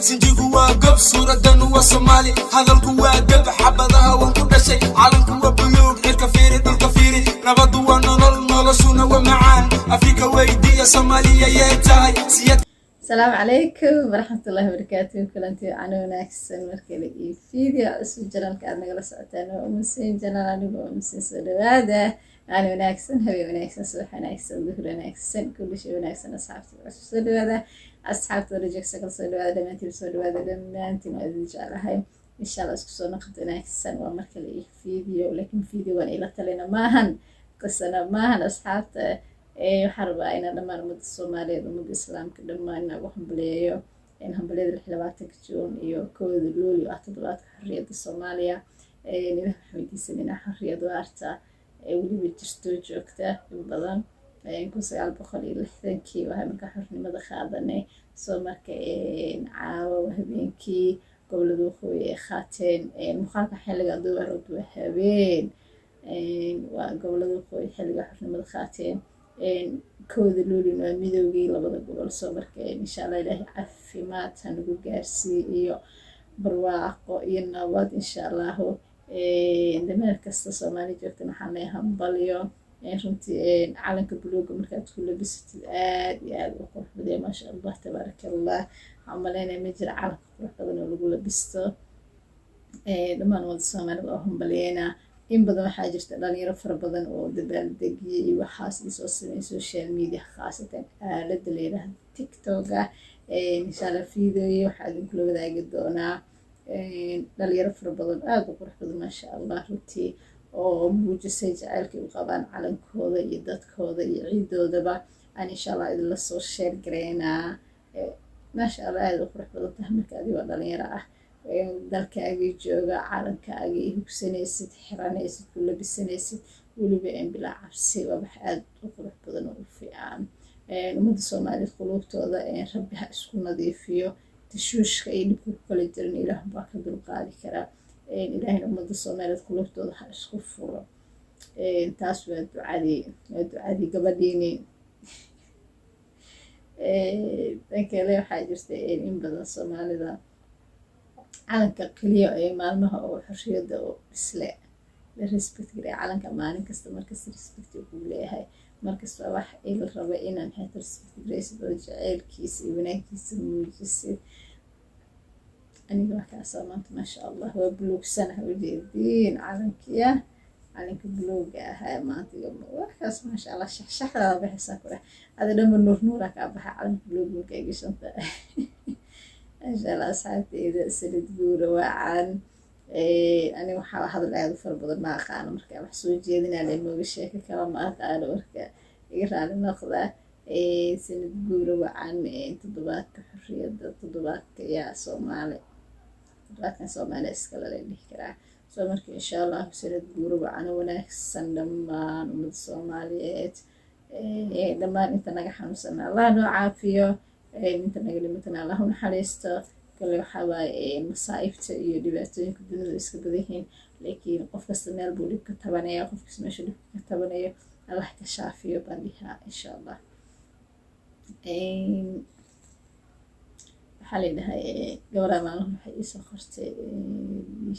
sinjigu waa gob suuradan waa Soomaali hadalku waa dab xabadaha waan ku dhashay calanku waa buluug xilka fiiri dhulka fiiri nabadu waa nolol noloshuna waa macaan Afrika weydiya Soomaaliya yay tahay السلام عليكم ورحمة الله وبركاته كلنتي أنا وناكسن مركلي فيديو اسم جلال كأن نقول ساعتين ومسين جلال أنا ومسين سوداء أنا وناكسن هبي وناكسن صبح وناكسن ظهر وناكسن كل شيء وناكسن أصحابتي سوداء أصحابتي ورجعك سكر سوداء لما أنتي سوداء لما أنتي ما أدري هاي إن شاء الله اسكسو نقد وناكسن ومركلي فيديو لكن فيديو وأنا إلى تلينا ماهن قصنا ماهن أصحابتي waxaan rabaa inaan dhammaan ummadda Soomaaliyeed ummadda Islaamka dhammaan ugu hambaleeyo in hambaliyada 26 Juun iyo 1 Luulyo ah toddobaadka xorriyadda Soomaaliya Ilaah xamdiisa in xorriyadu waarta weliba jirto joogta in badan 1960kii waxa markaa xornimada qaadanay soo marka caawa habeenkii gobolada waqooyi ay qaateen muuqaalka xilliga duwaradu habeen waa gobolada waqooyi xilliga xornimada qaateen kooda luulin waa midowgii labada gobol soo markay insha Allah Ilaahay caafimaad hanagu gaarsiiyo barwaaqo iyo nabad insha Allah meel kasta Soomaali joogto waxaan leeyahay hambaliyo runtii calanka buluuga markaad ku labisatid aad iyo aad u qurux badan ma sha Allah tabarakallah hambalena ma jira calanka qurux badan oo lagu labisto dhammaan wada Soomaaliyeed oo hambaliyana in badan waxaa jirta dhalinyaro fara badan oo dabaaldegyo iyo waxaas soo sameeyay social media khaasatan aalada leedahay TikTok insha Allah fiidiyooyin waxaa idinku la wadaagi doonaa dhalinyaro fara badan aad u qurux badan ma sha Allah runtii oo muujisay jacaylka u qabaan calankooda iyo dadkooda iyo ciidoodaba aan insha Allah idin la soo share gareynaa ma sha Allah aad u qurux badan tahay marka adiga waa dhalinyaro ah dalkaaga jooga calankaaga hubsanaysid xiranaysid ku labisanaysid waliba in bilaa cabsi wax aad u qurux badan oo fiican ummadda Soomaaliyeed qulubtooda Rabbi ha isku nadiifiyo tishuushka ay dhibku kala jirin Ilaah baa ka dulqaadi kara Ilaahna ummadda Soomaaliyeed qulubtooda ha isku furo taas waa ducadii gabadhiini tankale waxaa jirta in badan Soomaalida calanka kaliya ee maalmaha oo xorriyada oo isla la respect garay calanka maalin kasta markasta respect uu leeyahay markasta wax ay la rabo inaan xeeto respect garaysid oo jaceylkiisa iyo wanaaggiisa muujisid aniga waxaa samaanta ma sha Allah waa buluugsana wajeedin calanka buluuga ah maanta waxaas ma sha Allah shaxshaxda bixisa kale hada dhanba nuur ka baxa calanka buluuga ka gishanta إن شاء الله أصحابتي إذا سلت جورة وعن أنا وحاول هذا العيد فربض ما أقانا مركا محسوج جيدنا لما بشيك كلام ما أقانا مركا يقرأ لنقضة سلت جورة وعن تضبات حرية تضبات يا صومالي تضبات كان صومالي إسكالا لأنه كرا سو مركا إن شاء الله سلت جورة وعن ونكسن دمان ومد صوماليات دمان إنت نجح نسنا الله نعافيه inta naga limatana Allah u naxariisto kale waxa waa masaa'ibta iyo dhibaatooyinka dunida iska badan laakiin qof kasta meel buu dhib ka tabanaya qof kasta meesha dhib ka tabanayo Allah ka shaafiyo bandiha insha Allah xalinahay gabadha maalin waxay isoo qortay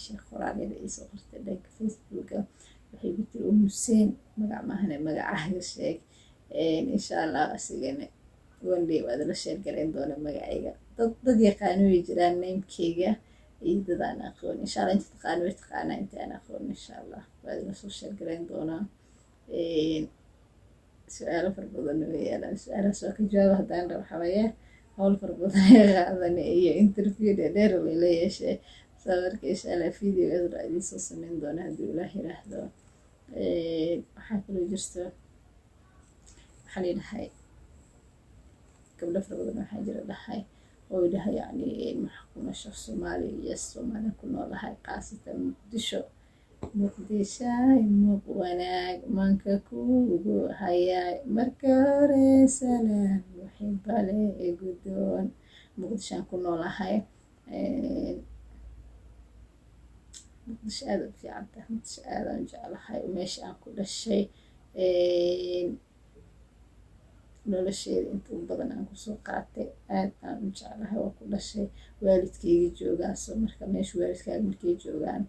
sheekh qoraanida isoo qortay dhanka Facebook waxay bitir Hussein magac maahane magacaha sheeg insha Allah asigana one day waad la share gareyn doona magacayga dad yaqaan way jiraan namekeyga iyo dad aan aqoon insha Allah inta taqaano inta aan aqoon insha Allah waad la soo share gareyn doona su'aalo farbadan weeyaan su'aalahaas oo ka jawaab hadaan rabo xawaya hawl farbadan qaadan iyo interview dheer oo la yeeshay sawarka insha Allah video idin soo sameyn doona hadii Ilaahay raahdo waxa kale jirto waxaan leeyahay قبل فرضنا ما حاجة لهاي وده يعني محكومة شخص مالي يسومنا كنا لهاي قاسة مقدشة مقوناك منك كوجو هيا مركر سلام محب عليه جدون مقدشة كنا لهاي مقدش هذا في عبده مقدش هذا نجعل هاي وماشي عن كل شيء nolosheeda inta u badan aan kusoo qaatay aad aan u jeclahay waa ku dhashay waalidkayga joogaan soo marka meesha waalidkaaga markay joogaan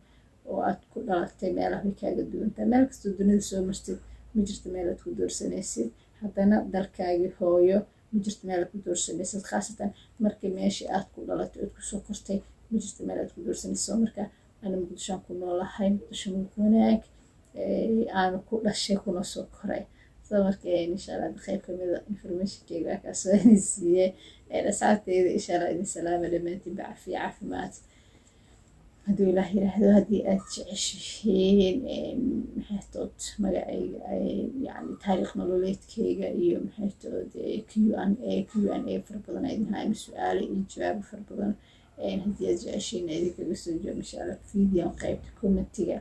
oo aad ku dhalatay meelaha way kaaga duwantaa meel kastoo dunida soo martid ma jirto meel aad ku doorsanaysid haddana dalkaagii hooyo ma jirto meel aad ku doorsanaysid khaasatan markii meeshii aad ku dhalatay ood kusoo kortay ma jirto meel aad ku doorsanaysid soo marka ana muqdishoan ku noolahay muqdisho wanaag aanu ku dhashay kuna soo koray soo marka insha allah qayb kamida informationkeyga waa kaasoo idin siiyey asxaabteyda insha allah idin salaama dhammaantiin bacaafiya caafimaad hadduu ilaah yiraahdo haddii aad jeceshihiin maxaytood magacayga yani taariikh nololeedkeyga iyo maxaytood Q&A fara badan idin hayo su-aalo iyo jawaabo fara badan haddii aad jeceshihiin idinkaga soo joogo insha allah video qaybta commentiga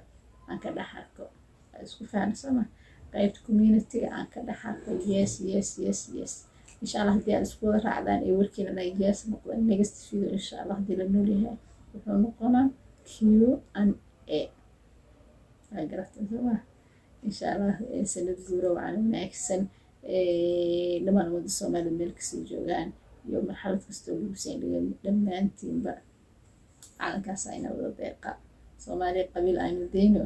aan ka dhex arko isku fahanay sooma qaybta community aan ka dhex arko yes insha allah haddii aad isku wada raacdaan ee warkiina dhan yes noqdaan next video insha allah haddii la nool yahay wuxuu noqonaa Q&A garatan sooma insha allah sanad guuro waxaan wanaagsan dhammaan ummadda Soomaaliya meel kasii joogaan iyo marxalad kastoo lagu sii dhammaantiinba calankaas ayna wada deeqa Soomaaliya qabiil aynu deyno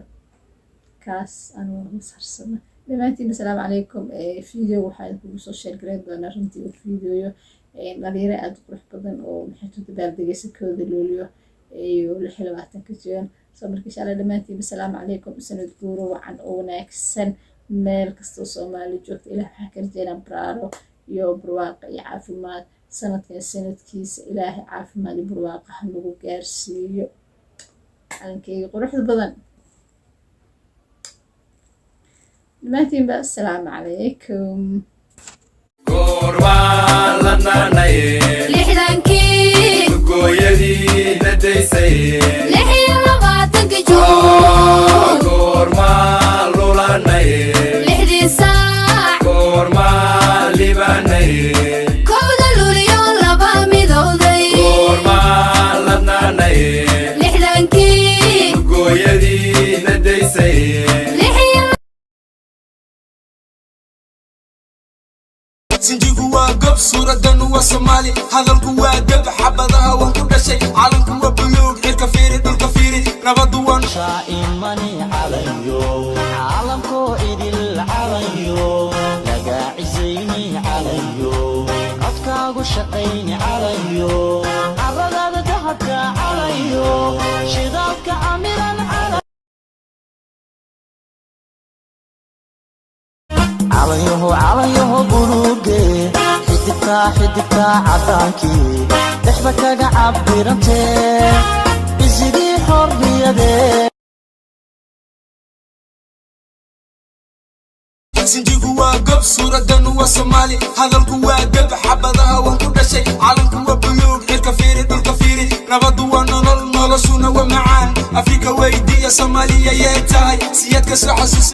kaas aan wada sarsana dhammaantiin assalaamu calaykum video waxaan kugu soo share gareyn doonaa runtii video dhalinyaro aad u qurux badan oo maxay tu dabaaldegaysa kooda looliyo iyo 26 ka jiraan soo marka insha allah dhammaantiin assalaamu calaykum sanad guuro wacan oo wanaagsan meel kastoo Soomaali joogto ilaah waxaa ka rajeynaa baraaro iyo barwaaqo iyo caafimaad sanadkan sanadkiisa ilaahay caafimaad iyo barwaaqo ha nagu gaarsiiyo calankeyga quruxda badan dhammaantiin assalaamu calaykum Korban lananaye lixdankii gooyadii nadaysay lixiyo labaatanka joog korban lulanaye lixdii saac korban libanaye kowda luliyo laba midowday korban lananaye lixdankii gooyadii nadaysay sinjigu waa gob suuradan waa Soomaali hadalku waa dab xabadaha waan ku dhashay calanku waa buluug cirka fiiri dhulka fiiri nabadu waan شائمني عليو عالمكو إدل عليو لقى عزيني عليو عدكاغو شقيني عليو عرضاد دهبك عليو شدابك عميرا عليو بروغي حدكا عدانكي دحبك عبيرتي إزيدي حرية sinjigu waa gob suuradan waa Soomaali hadalku waa dab xabadaha waan ku dhashay calanku waa buluug cirka fiiri dhulka fiiri nabadu waa nolol noloshuna waa macaan Afrika weydiiya Soomaaliya yee tahay siyadka soo xasuus